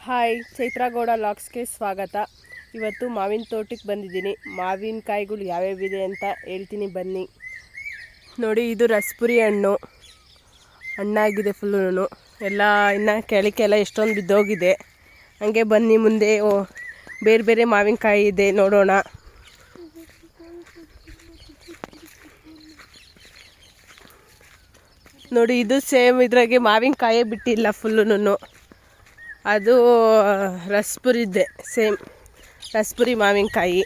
Hi, Chaitra Gowda ಲಾಗ್ಸ್ಗೆ ಸ್ವಾಗತ. ಇವತ್ತು ಮಾವಿನ ತೋಟಕ್ಕೆ ಬಂದಿದ್ದೀನಿ. ಮಾವಿನಕಾಯಿಗಳು ಯಾವ್ಯಾವಿದೆ ಅಂತ ಹೇಳ್ತೀನಿ ಬನ್ನಿ. ನೋಡಿ, ಇದು ರಸಪುರಿ ಹಣ್ಣು. ಹಣ್ಣಾಗಿದೆ ಫುಲ್ಲು. ಎಲ್ಲ ಇನ್ನು ಕೆಳಕ್ಕೆಲ್ಲ ಎಷ್ಟೊಂದು ಬಿದ್ದೋಗಿದೆ. ಹಂಗೆ ಬನ್ನಿ, ಮುಂದೆ ಬೇರೆ ಬೇರೆ ಮಾವಿನಕಾಯಿ ಇದೆ, ನೋಡೋಣ. ನೋಡಿ, ಇದು ಸೇಮ್ ಇದ್ರಾಗೆ ಮಾವಿನಕಾಯೇ ಬಿಟ್ಟಿಲ್ಲ ಫುಲ್ಲು. ಅದು ರಸಪುರಿದ್ದೆ, ಸೇಮ್ ರಸಪುರಿ ಮಾವಿನಕಾಯಿ.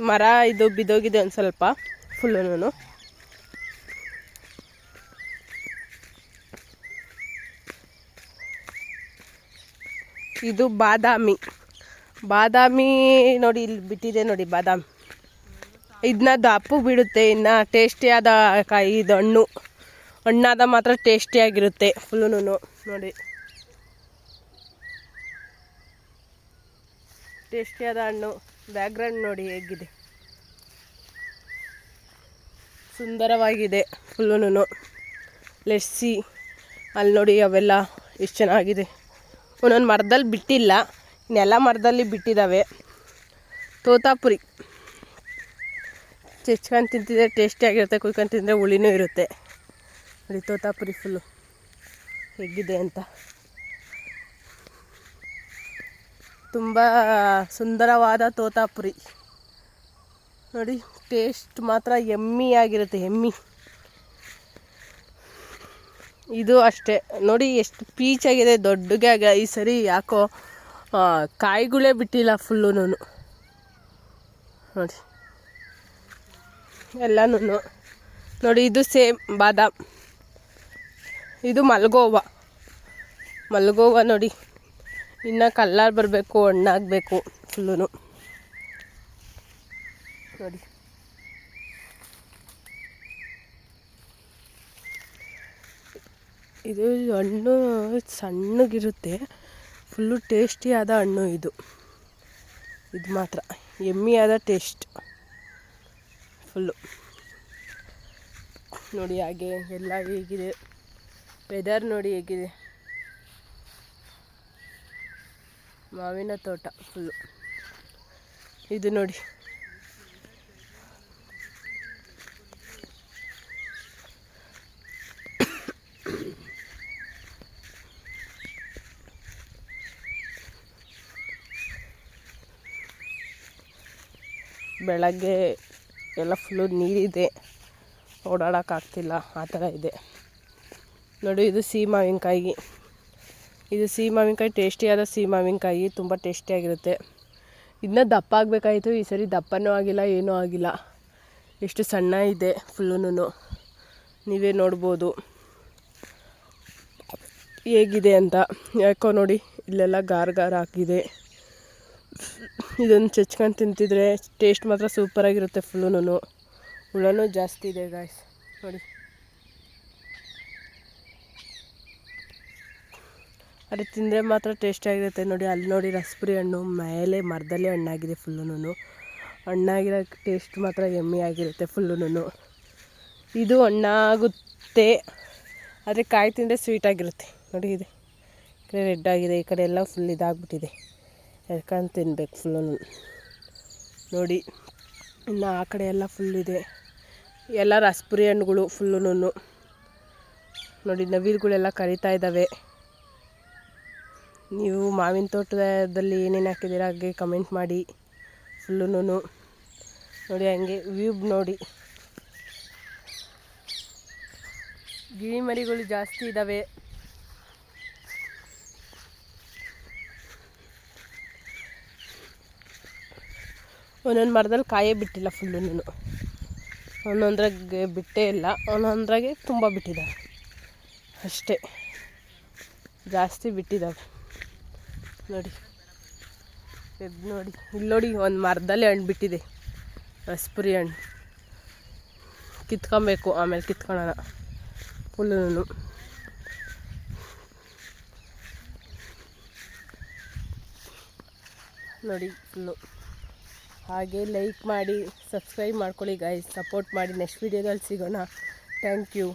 ಮರ ಇದು ಬಿದ್ದೋಗಿದೆ ಒಂದು ಸ್ವಲ್ಪ ಫುಲ್ಲು. ಇದು ಬಾದಾಮಿ ನೋಡಿ, ಇಲ್ಲಿ ಬಿಟ್ಟಿದೆ ನೋಡಿ ಬಾದಾಮಿ. ಇದನ್ನ ದಪ್ಪಗೆ ಬಿಡುತ್ತೆ. ಇನ್ನು ಟೇಸ್ಟಿಯಾದ ಕಾಯಿ ಇದು. ಹಣ್ಣಾದ ಮಾತ್ರ ಟೇಸ್ಟಿಯಾಗಿರುತ್ತೆ ಫುಲ್ಲು. ನೋಡಿ, ಟೇಸ್ಟಿಯಾದ ಹಣ್ಣು. ಬ್ಯಾಕ್ಗ್ರೌಂಡ್ ನೋಡಿ ಹೇಗಿದೆ, ಸುಂದರವಾಗಿದೆ ಫುಲ್ಲು. ಲೆಸ್ಸಿ ಅಲ್ಲಿ ನೋಡಿ, ಅವೆಲ್ಲ ಎಷ್ಟು ಚೆನ್ನಾಗಿದೆ. ಒಂದೊಂದು ಮರದಲ್ಲಿ ಬಿಟ್ಟಿಲ್ಲ, ಇನ್ನೆಲ್ಲ ಮರದಲ್ಲಿ ಬಿಟ್ಟಿದ್ದಾವೆ. ತೋತಾಪುರಿ ಚೆಚ್ಕೊಂಡು ತಿಂತಿದ್ರೆ ಟೇಸ್ಟಿಯಾಗಿರುತ್ತೆ, ಕುಯ್ಕೊಂಡು ತಿಂದರೆ ಹುಳಿನೂ ಇರುತ್ತೆ. ನೋಡಿ ತೋತಾಪುರಿ ಫುಲ್ಲು ಹೇಗಿದೆ ಅಂತ. ತುಂಬ ಸುಂದರವಾದ ತೋತಾಪುರಿ ನೋಡಿ. ಟೇಸ್ಟ್ ಮಾತ್ರ ಎಮ್ಮಿಯಾಗಿರುತ್ತೆ, ಎಮ್ಮಿ. ಇದು ಅಷ್ಟೇ ನೋಡಿ, ಎಷ್ಟು ಪೀಚಾಗಿದೆ, ದೊಡ್ಡಗೆ. ಈ ಸರಿ ಯಾಕೋ ಕಾಯಿಗಳೇ ಬಿಟ್ಟಿಲ್ಲ ಫುಲ್ಲು. ನೋಡಿ ಎಲ್ಲನೂ ನೋಡಿ. ಇದು ಸೇಮ್ ಬಾದಾಮ್. ಇದು ಮಲ್ಗೋವ ನೋಡಿ. ಇನ್ನು ಕಲ್ಲರ್ ಬರಬೇಕು, ಹಣ್ಣಾಗಬೇಕು ಫುಲ್ಲು. ನೋಡಿ, ಇದು ಹಣ್ಣು ಸಣ್ಣಗಿರುತ್ತೆ, ಫುಲ್ಲು ಟೇಸ್ಟಿಯಾದ ಹಣ್ಣು ಇದು. ಇದು ಮಾತ್ರ ಎಮ್ಮಿಯಾದ ಟೇಸ್ಟ್ ಫುಲ್ಲು. ನೋಡಿ ಹಾಗೆ ಎಲ್ಲ ಹೇಗಿದೆ, ವೆದರ್ ನೋಡಿ ಹೇಗಿದೆ. ಮಾವಿನ ತೋಟ ಫುಲ್ಲು. ಇದು ನೋಡಿ, ಬೆಳಗ್ಗೆ ಎಲ್ಲ ಫುಲ್ಲು ನೀರಿದೆ, ಓಡಾಡೋಕ್ಕಾಗ್ತಿಲ್ಲ, ಆ ಥರ ಇದೆ ನೋಡಿ. ಇದು ಸಿಹಿ ಮಾವಿನಕಾಯಿ. ಇದು ಸಿಹಿ ಮಾವಿನಕಾಯಿ, ಟೇಸ್ಟಿಯಾದ ಸಿಹಿ ಮಾವಿನಕಾಯಿ, ತುಂಬ ಟೇಸ್ಟಿಯಾಗಿರುತ್ತೆ. ಇದನ್ನ ದಪ್ಪ ಆಗಬೇಕಾಯಿತು, ಈ ಸರಿ ದಪ್ಪನೂ ಆಗಿಲ್ಲ, ಏನೂ ಆಗಿಲ್ಲ. ಎಷ್ಟು ಸಣ್ಣ ಇದೆ ಫುಲ್ಲು. ನೀವೇ ನೋಡ್ಬೋದು ಹೇಗಿದೆ ಅಂತ. ಯಾಕೋ ನೋಡಿ, ಇಲ್ಲೆಲ್ಲ ಗಾರ ಹಾಕಿದೆ. ಇದನ್ನು ಚೆಚ್ಕೊಂಡು ತಿಂತಿದ್ರೆ ಟೇಸ್ಟ್ ಮಾತ್ರ ಸೂಪರಾಗಿರುತ್ತೆ ಫುಲ್ಲು. ಹುಳನೂ ಜಾಸ್ತಿ ಇದೆ ಗಾಯ್ಸ್ ನೋಡಿ. ಅದು ತಿಂದರೆ ಮಾತ್ರ ಟೇಸ್ಟಿಯಾಗಿರುತ್ತೆ ನೋಡಿ. ಅಲ್ಲಿ ನೋಡಿ, ರಸಪುರಿ ಹಣ್ಣು ಮೇಲೆ ಮರದಲ್ಲೇ ಹಣ್ಣಾಗಿದೆ ಫುಲ್ಲು. ಹಣ್ಣಾಗಿರೋ ಟೇಸ್ಟ್ ಮಾತ್ರ ಎಮ್ಮೆ ಆಗಿರುತ್ತೆ ಫುಲ್ಲು. ಇದು ಹಣ್ಣಾಗುತ್ತೆ, ಆದರೆ ಕಾಯಿ ತಿಂದರೆ ಸ್ವೀಟಾಗಿರುತ್ತೆ ನೋಡಿ. ಇದೆ ಈ ಕಡೆ ರೆಡ್ ಆಗಿದೆ, ಈ ಕಡೆ ಎಲ್ಲ ಫುಲ್ ಇದಾಗ್ಬಿಟ್ಟಿದೆ. ಎಳ್ಕೊಂಡು ತಿನ್ಬೇಕು ಫುಲ್ಲು ನೋಡಿ. ಇನ್ನು ಆ ಕಡೆ ಎಲ್ಲ ಫುಲ್ ಇದೆ, ಎಲ್ಲ ರಸಪುರಿ ಹಣ್ಣುಗಳು ಫುಲ್ಲು ನೋಡಿ. ನವಿಲುಗಳೆಲ್ಲ ಕರಿತಾ ಇದ್ದಾವೆ. ನೀವು ಮಾವಿನ ತೋಟದಲ್ಲಿ ಏನೇನು ಹಾಕಿದ್ದೀರ ಹಾಗೆ ಕಮೆಂಟ್ ಮಾಡಿ ಫುಲ್ಲು ನೋಡಿ. ಹಂಗೆ ವ್ಯೂ ನೋಡಿ, ಗಿಳಿ ಮರಿಗಳು ಜಾಸ್ತಿ ಇದ್ದಾವೆ. ಒಂದೊಂದು ಮರದಲ್ಲಿ ಕಾಯೇ ಬಿಟ್ಟಿಲ್ಲ ಫುಲ್ಲು. ಒಂದೊಂದ್ರಾಗೆ ಬಿಟ್ಟೇ ಇಲ್ಲ, ಒಂದೊಂದ್ರಾಗೆ ತುಂಬ ಬಿಟ್ಟಿದ್ದಾವೆ ಅಷ್ಟೇ, ಜಾಸ್ತಿ ಬಿಟ್ಟಿದ್ದಾವೆ ನೋಡಿ. ನೋಡಿ, ಇಲ್ಲಿ ನೋಡಿ, ಒಂದು ಮರದಲ್ಲಿ ಹಣ್ಣು ಬಿಟ್ಟಿದೆ, ರಸಪುರಿ ಹಣ್ಣು. ಕಿತ್ಕೊಬೇಕು, ಆಮೇಲೆ ಕಿತ್ಕೊಳ್ಳೋಣ ಫುಲ್ಲು ನೋಡಿ ಫುಲ್ಲು. ಹಾಗೆ ಲೈಕ್ ಮಾಡಿ, ಸಬ್ಸ್ಕ್ರೈಬ್ ಮಾಡ್ಕೊಳ್ಳಿ ಗಾಯ್ಸ್, ಸಪೋರ್ಟ್ ಮಾಡಿ. ನೆಕ್ಸ್ಟ್ ವೀಡಿಯೋದಲ್ಲಿ ಸಿಗೋಣ. Thank you.